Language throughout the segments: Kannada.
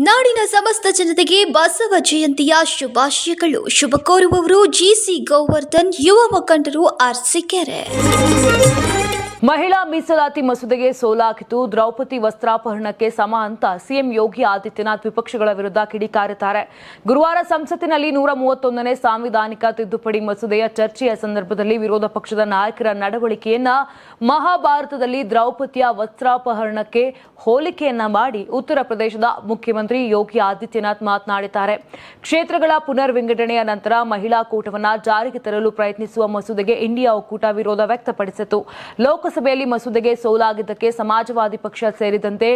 ನಾಡಿನ ಸಮಸ್ತ ಜನತೆಗೆ ಬಸವ ಜಯಂತಿಯ ಶುಭಾಶಯಗಳು. ಶುಭ ಕೋರುವವರು ಜಿಸಿ ಗೋವರ್ಧನ್, ಯುವ ಮುಖಂಡರು, ಅರಸೀಕೆರೆ. ಮಹಿಳಾ ಮೀಸಲಾತಿ ಮಸೂದೆಗೆ ಸೋಲಾಗಿದ್ದು ದ್ರೌಪದಿ ವಸ್ತ್ರಾಪಹರಣಕ್ಕೆ ಸಮ ಅಂತ ಸಿಎಂ ಯೋಗಿ ಆದಿತ್ಯನಾಥ್ ವಿಪಕ್ಷಗಳ ವಿರುದ್ಧ ಕಿಡಿಕಾರಿದ್ದಾರೆ. ಗುರುವಾರ ಸಂಸತ್ತಿನಲ್ಲಿ 131ನೇ ಸಾಂವಿಧಾನಿಕ ತಿದ್ದುಪಡಿ ಮಸೂದೆಯ ಚರ್ಚೆಯ ಸಂದರ್ಭದಲ್ಲಿ ವಿರೋಧ ಪಕ್ಷದ ನಾಯಕರ ನಡವಳಿಕೆಯನ್ನ ಮಹಾಭಾರತದಲ್ಲಿ ದ್ರೌಪದಿಯ ವಸ್ತ್ರಾಪಹರಣಕ್ಕೆ ಹೋಲಿಕೆಯನ್ನ ಮಾಡಿ ಉತ್ತರ ಪ್ರದೇಶದ ಮುಖ್ಯಮಂತ್ರಿ ಯೋಗಿ ಆದಿತ್ಯನಾಥ್ ಮಾತನಾಡಿದ್ದಾರೆ. ಕ್ಷೇತ್ರಗಳ ಪುನರ್ ವಿಂಗಡಣೆಯ ನಂತರ ಮಹಿಳಾ ಕೂಟವನ್ನ ಜಾರಿಗೆ ತರಲು ಪ್ರಯತ್ನಿಸುವ ಮಸೂದೆಗೆ ಇಂಡಿಯಾ ಒಕ್ಕೂಟ ವಿರೋಧ ವ್ಯಕ್ತಪಡಿಸಿತು. ಲೋಕಸಭೆಯಲ್ಲಿ ಮಸೂದೆಗೆ ಸೋಲಾಗಿದ್ದಕ್ಕೆ ಸಮಾಜವಾದಿ ಪಕ್ಷ ಸೇರಿದಂತೆ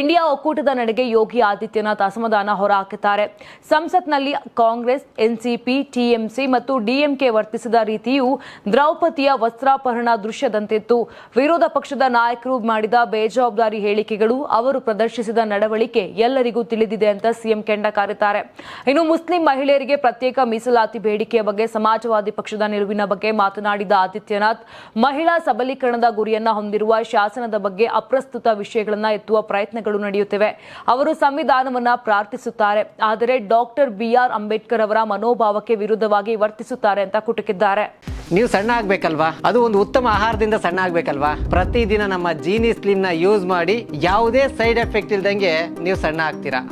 ಇಂಡಿಯಾ ಒಕ್ಕೂಟದ ನಡೆಗೆ ಯೋಗಿ ಆದಿತ್ಯನಾಥ್ ಅಸಮಾಧಾನ ಹೊರಹಾಕಿದ್ದಾರೆ. ಸಂಸತ್ನಲ್ಲಿ ಕಾಂಗ್ರೆಸ್, ಎನ್ಸಿಪಿ, ಟಿಎಂಸಿ ಮತ್ತು ಡಿಎಂಕೆ ವರ್ತಿಸಿದ ರೀತಿಯು ದ್ರೌಪದಿಯ ವಸ್ತ್ರಾಪಹರಣ ದೃಶ್ಯದಂತಿತ್ತು. ವಿರೋಧ ಪಕ್ಷದ ನಾಯಕರು ಮಾಡಿದ ಬೇಜವಾಬ್ದಾರಿ ಹೇಳಿಕೆಗಳು, ಅವರು ಪ್ರದರ್ಶಿಸಿದ ನಡವಳಿಕೆ ಎಲ್ಲರಿಗೂ ತಿಳಿದಿದೆ ಅಂತ ಸಿಎಂ ಕೆಂಡಕಾರಿದ್ದಾರೆ. ಇನ್ನು ಮುಸ್ಲಿಂ ಮಹಿಳೆಯರಿಗೆ ಪ್ರತ್ಯೇಕ ಮೀಸಲಾತಿ ಬೇಡಿಕೆಯ ಬಗ್ಗೆ ಸಮಾಜವಾದಿ ಪಕ್ಷದ ನಿಲುವಿನ ಬಗ್ಗೆ ಮಾತನಾಡಿದ ಆದಿತ್ಯನಾಥ್, ಮಹಿಳಾ ಸಬಲೀಕರಣದ ಗುರಿಯನ್ನ ಹೊಂದಿರುವ ಶಾಸನದ ಬಗ್ಗೆ ಅಪ್ರಸ್ತುತ ವಿಷಯಗಳನ್ನ ಎತ್ತುವ ಪ್ರಯತ್ನಗಳು ನಡೆಯುತ್ತಿವೆ. ಅವರು ಸಂವಿಧಾನವನ್ನ ಪ್ರಾರ್ಥಿಸುತ್ತಾರೆ, ಆದರೆ ಡಾಕ್ಟರ್ ಬಿಆರ್ ಅಂಬೇಡ್ಕರ್ ಅವರ ಮನೋಭಾವಕ್ಕೆ ವಿರುದ್ಧವಾಗಿ ವರ್ತಿಸುತ್ತಾರೆ ಅಂತ ಕುಟುಕಿದ್ದಾರೆ. ನೀವು ಸಣ್ಣ ಆಗ್ಬೇಕಲ್ವಾ? ಅದು ಒಂದು ಉತ್ತಮ ಆಹಾರದಿಂದ ಸಣ್ಣ ಆಗ್ಬೇಕಲ್ವಾ? ಪ್ರತಿದಿನ ನಮ್ಮ ಜೀನಿ ಸ್ಲಿಮ್ ನ ಯೂಸ್ ಮಾಡಿ ಯಾವುದೇ ಸೈಡ್ ಎಫೆಕ್ಟ್ ಇಲ್ದಂಗೆ ನೀವು ಸಣ್ಣ ಆಗ್ತೀರಾ.